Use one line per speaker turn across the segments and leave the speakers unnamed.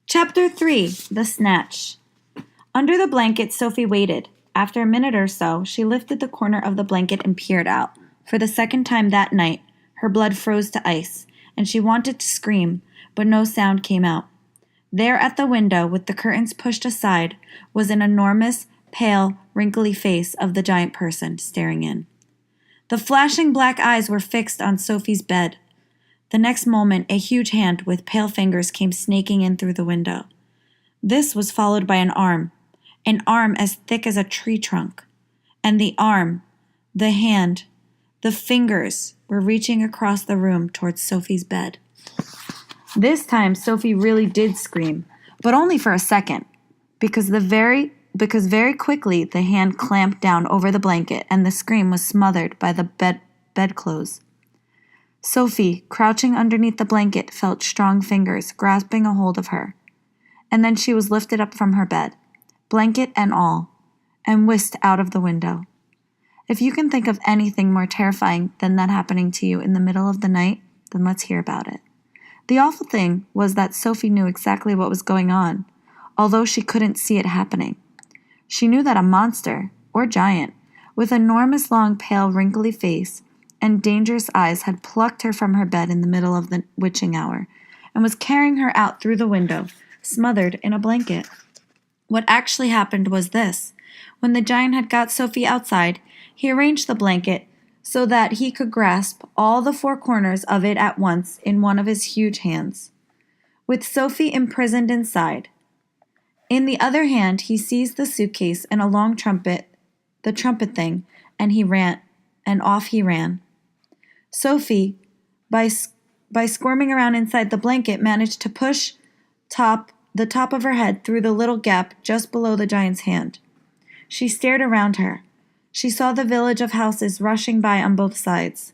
Chapter 3 The Snatch. Under the blanket, Sophie waited. After a minute or so, she lifted the corner of the blanket and peered out. For the second time that night, her blood froze to ice, and she wanted to scream, but no sound came out. There at the window, with the curtains pushed aside, was an enormous, pale, wrinkly face of the giant person staring in. The flashing black eyes were fixed on Sophie's bed. The next moment, a huge hand with pale fingers came snaking in through the window. This was followed by an arm as thick as a tree trunk. And the arm, the hand, the fingers were reaching across the room towards Sophie's bed. This time, Sophie really did scream, but only for a second, because very quickly the hand clamped down over the blanket and the scream was smothered by the bedclothes. Sophie, crouching underneath the blanket, felt strong fingers grasping a hold of her. And then she was lifted up from her bed, blanket and all, and whisked out of the window. If you can think of anything more terrifying than that happening to you in the middle of the night, then let's hear about it. The awful thing was that Sophie knew exactly what was going on, although she couldn't see it happening. She knew that a monster, or giant, with enormous long pale wrinkly face and dangerous eyes had plucked her from her bed in the middle of the witching hour and was carrying her out through the window, smothered in a blanket. What actually happened was this. When the giant had got Sophie outside, he arranged the blanket so that he could grasp all the four corners of it at once in one of his huge hands, with Sophie imprisoned inside. In the other hand, he seized the suitcase and a long trumpet, the trumpet thing, and off he ran. Sophie, by squirming around inside the blanket, managed to push the top of her head through the little gap just below the giant's hand. She stared around her. She saw the village of houses rushing by on both sides.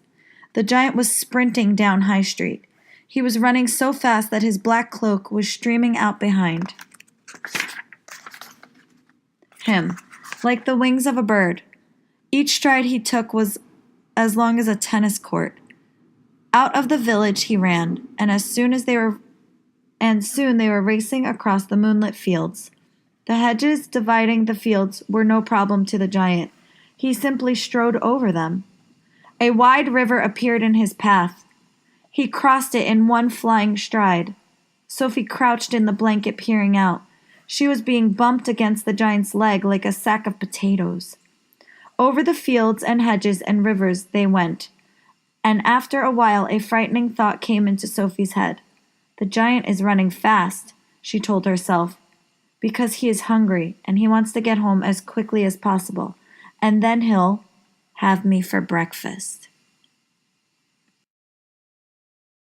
The giant was sprinting down High Street. He was running so fast that his black cloak was streaming out behind him, like the wings of a bird. Each stride he took was as long as a tennis court. Out of the village he ran, and soon they were racing across the moonlit fields. The hedges dividing the fields were no problem to the giant. He simply strode over them. A wide river appeared in his path. He crossed it in one flying stride. Sophie crouched in the blanket, peering out. She was being bumped against the giant's leg like a sack of potatoes. Over the fields and hedges and rivers they went, and after a while a frightening thought came into Sophie's head. The giant is running fast, she told herself, because he is hungry and he wants to get home as quickly as possible, and then he'll have me for breakfast.